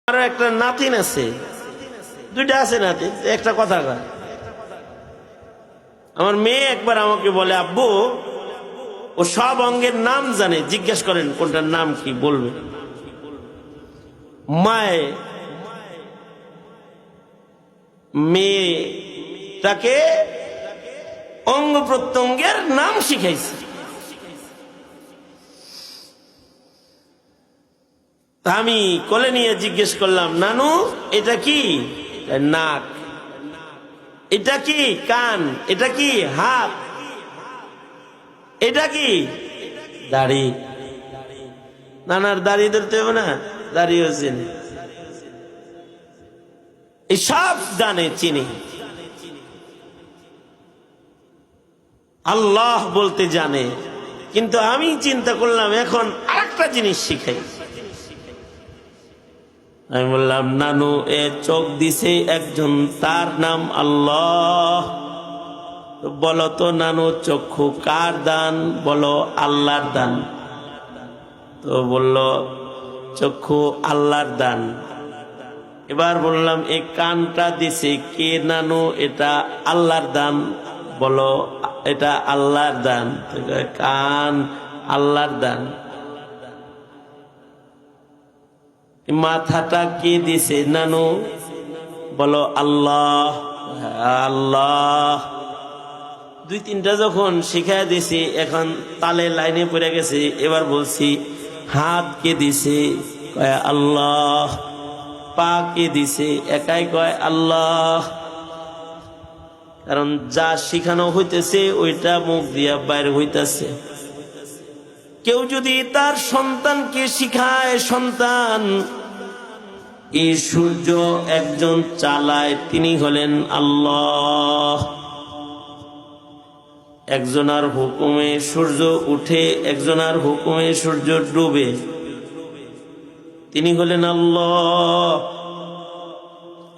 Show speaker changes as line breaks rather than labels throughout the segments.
আর একটা নাতিন আছে, দুইটা আছে নাতিন, একটা কথা কয়। আমার মেয়ে একবার আমাকে বলে, আব্বু ও সব অঙ্গের নাম জানে, জিজ্ঞেস করেন কোনটার নাম কি বলবে। মায়ে মেয়েটাকে অঙ্গ প্রত্যঙ্গের নাম শিখাইছে। আমি কোলে নিয়ে জিজ্ঞেস করলাম, নানু এটা কি? নাক। এটা কি? কান। এটা কি? হাত। এটা কি? দাড়ি। নানার দাড়ি ধরতে হবে না? দাড়ি হচ্ছে সব জানে, চিনি। আল্লাহ বলতে জানে, কিন্তু আমি চিন্তা করলাম এখন আরেকটা জিনিস শিখাই। আমি বললাম, নানু এ চোখ দিছে একজন, তার নাম আল্লাহ। বলো তো নানু, চক্ষু কার দান? বলো আল্লাহর দান। তো বলল চক্ষু আল্লাহর দান। এবার বললাম, এই কানটা দিছে কে নানু? এটা আল্লাহর দান। বলো এটা আল্লাহর দান। কান আল্লাহর দান। মাথাটা কে দিছে নানু? বলো আল্লাহ। আল্লাহ। দুই তিনটা যখন শিখাই দিছি, এখন তালে লাইনে পড়ে গেছে। এবার বলছি, হাত কে দিছে? কয় আল্লাহ। পা কে দিছে? একাই কয় আল্লাহ। কারণ যা শিখানো হইতেছে ওইটা মুখ দিয়া বাইরে হইতেছে। কেউ যদি তার সন্তানকে শিখায়, সন্তান এই সূর্য একজন চালায়, তিনি হলেন আল্লাহ। একজনার হুকুমে সূর্য উঠে, একজনার হুকুমে সূর্য ডুবে, তিনি হলেন আল্লাহ।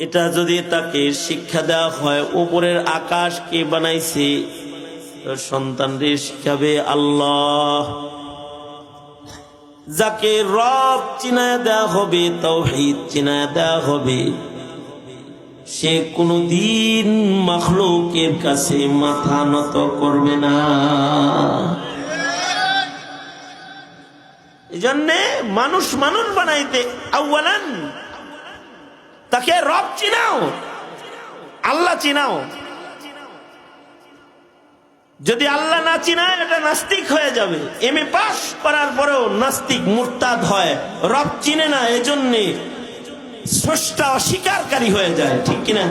এটা যদি তাকে শিক্ষা দেওয়া হয়, উপরের আকাশ কে বানাইছে, সন্তানরে শিখাবে আল্লাহ। যাকে রব চিনায় দেওয়া হবে, তাওহীদ চিনায় দেওয়া হবে, সে কোনদিন মাখলুকের কাছে মাথা নত করবে না। এজন্যে মানুষ মানুষ বানাইতে আউয়ালান তাকে রব চিনাও, আল্লাহ চিনাও। যদি আল্লাহ না চিনায়, এটা নাস্তিক হয়ে যাবে। এমএ পাস করার পরেও নাস্তিক, মুরতাদ হয়। রব চিনে না, এজন্যে স্রষ্টা অস্বীকারী হয়ে যায়। ঠিক কিনা?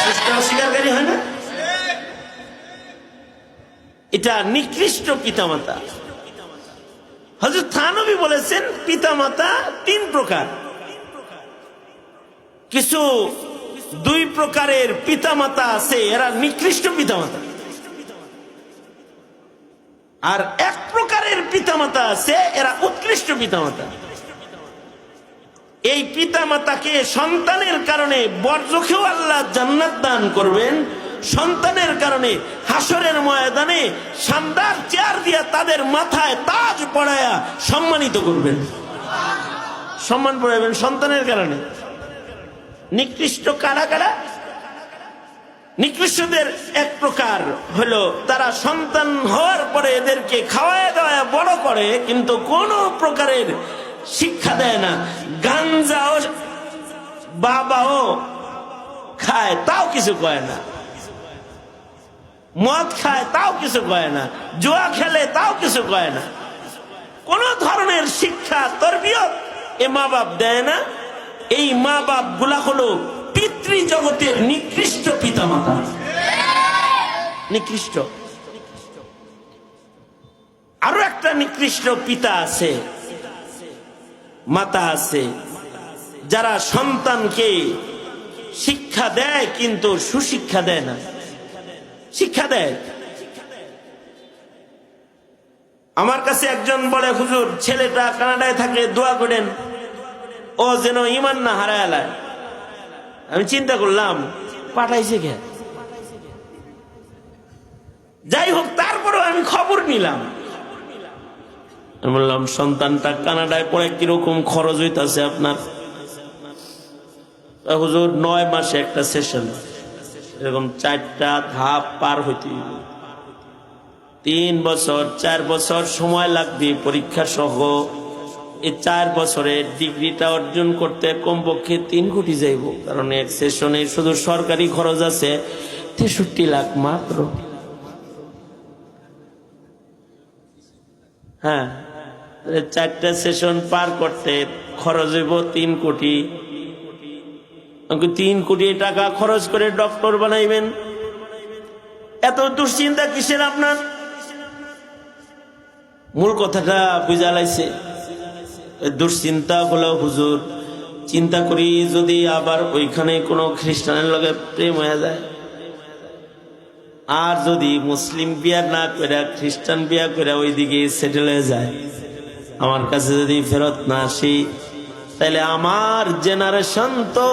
স্রষ্টা অস্বীকারী হয় না? এটা নিকৃষ্ট পিতামাতা। হযরত থানবী বলেছেন, পিতামাতা তিন প্রকার। কিছু দুই প্রকারের পিতামাতা আছে, এরা নিকৃষ্ট পিতামাতা। আর এক প্রকারের পিতামাতা আছে, এরা উৎকৃষ্ট পিতামাতা। এই পিতামাতাকে সন্তানের কারণে বরজখেও আল্লাহ জান্নাত দান করবেন, সন্তানের কারণে হাসরের ময়দানে শানদার চেয়ার দিয়া তাদের মাথায় তাজ পড়ায়া সম্মানিত করবেন, সম্মান পড়াবেন সন্তানের কারণে। নিকৃষ্ট কারা কারা? নিকৃষ্টদের এক প্রকার হলো, তারা সন্তান হওয়ার পরে এদেরকে খাওয়ায় দাওয়ায় বড় করে, কিন্তু কোন প্রকারের শিক্ষা দেয় না। গাঞ্জাও বাবাও খায়, তাও কিছু কয় না। মদ খায়, তাও কিছু কয় না। জুয়া খেলে, তাও কিছু কয় না। কোন ধরনের শিক্ষা তরবিয়ত এ মা বাপ দেয় না। এই মা বাপ গুলা হলো পিতৃ জগতের নিকৃষ্ট পিতামাতা, নিকৃষ্ট। আরো একটা নিকৃষ্ট পিতা আছে, মাতা আছে, যারা সন্তানকে শিক্ষা দেয় কিন্তু সুশিক্ষা দেয় না। শিক্ষা দেয়। আমার কাছে একজন বলে, হুজুর ছেলেটা কানাডায় থাকে, দোয়া করেন ও যেন ঈমান না হারায়। আমি চিন্তা করলাম, পাঠাইছে কে? যাই হোক, তারপরেও আমি খবর নিলাম। আমি বললাম, সন্তানটা কানাডায় পড়ে কিরকম খরচ হইতাছে আপনার? হুজুর 9 মাসে একটা সেশন, এরকম 4টা ধাপ পার হইতে 3 বছর 4 বছর সময় লাগবে পরীক্ষা সহ। এই 4 বছরের ডিগ্রিটা অর্জন করতে কমপক্ষে 3 কোটি যাইব, কারণ এক সেশনে শুধু সরকারি খরচ আছে 63 লাখ মাত্র। হ্যাঁ, 4টা সেশন পার করতে খরচ হইব 3 কোটি। 3 কোটি টাকা খরচ করে ডক্টর বানাইবেন, এত দুশ্চিন্তা কিসের আপনার? মূল কথাটা বুঝা লাইছে। দুশ্চিন্তা হলো হুজুর চিন্তা করি যদি আবার ওইখানে কোনো খ্রিস্টানের লগে প্রেম হয়ে যায়, আর যদি মুসলিম বিয়া না করে খ্রিস্টান বিয়া করে ওইদিকে সেটেল হয়ে যায়, আমার কাছে যদি ফেরত না আসি, তাহলে আমার জেনারেশন তো,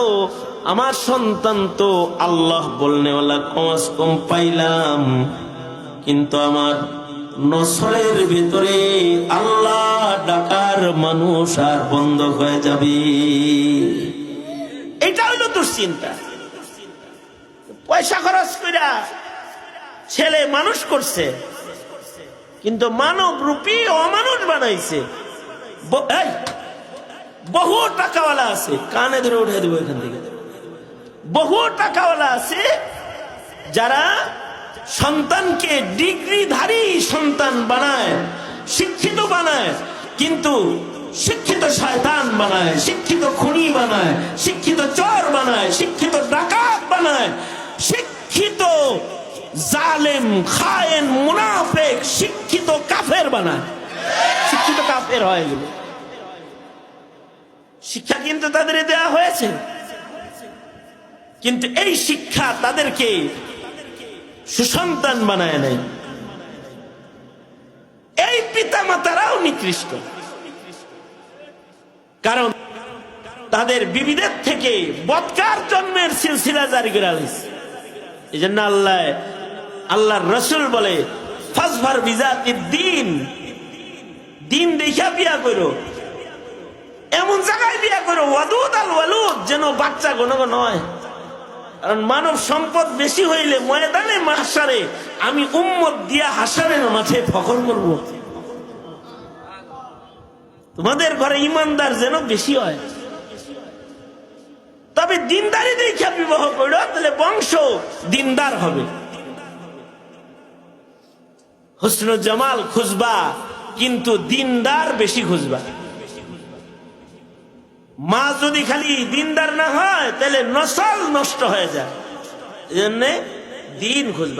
আমার সন্তান তো আল্লাহ বলনেওয়ালা কমাস কম পাইলাম, কিন্তু আমার নসলের ভিতরে আল্লাহ ডাকার মানুষ আর বন্ধ হয়ে যাবে। এটা হইল দুশ্চিন্তা। পয়সা খরচ কইরা ছেলে মানুষ করছে, কিন্তু মানব রূপী অমানুষ বানাইছে। বহু টাকাওয়ালা আছে, কানে ধরে উঠে দেবো এখান থেকে। বহু টাকাওয়ালা আছে যারা সন্তানকে ডিগ্রিধারী সন্তান বানায়, শিক্ষিত বানায়, কিন্তু শিক্ষিত শয়তান বানায়, শিক্ষিত খুনি বানায়, শিক্ষিত চোর বানায়, শিক্ষিত ডাকাত বানায়, শিক্ষিত জালেম খায়েন মুনাফিক শিক্ষিত কাফের বানায়। শিক্ষিত কাফের হয়ে গেল। শিক্ষা কিন্তু তাদের দেওয়া হয়েছে, কিন্তু এই শিক্ষা তাদেরকে সুসন্তান বানায় নাই। এই পিতা মাতারাও নিকৃষ্ট, কারণ তাদের বিবিদের থেকে বদকার জন্মের সিলসিলা জারি করে আলিস। এই জন্য আল্লাহর রসুল বলে ফাসফার বিজাতিদ দ্বীন, দিন দেখা বিয়া করো, এমন জায়গায় বিয়া করো ওয়াদুদ আল ওয়ালুদ, যেন বাচ্চা গণগণ হয়। কারণ মানব সম্পদ বেশি হইলে ময়দানে মাহশারে আমি উম্মত দিয়া হাসারের মাঠে ফখর করব। তোমাদের ঘরে ইমানদার যেন বেশি হয়, তবে দিনদারি দেখা বিবাহ করো, তাহলে বংশ দিনদার হবে। হুসন জামাল খুঁজবা, কিন্তু দিনদার বেশি খুঁজবা। মা যদি খালি দিনদার না হয়, তাহলে নসল নষ্ট হয়ে যায়। এই জন্যে দিন খুঁজবা।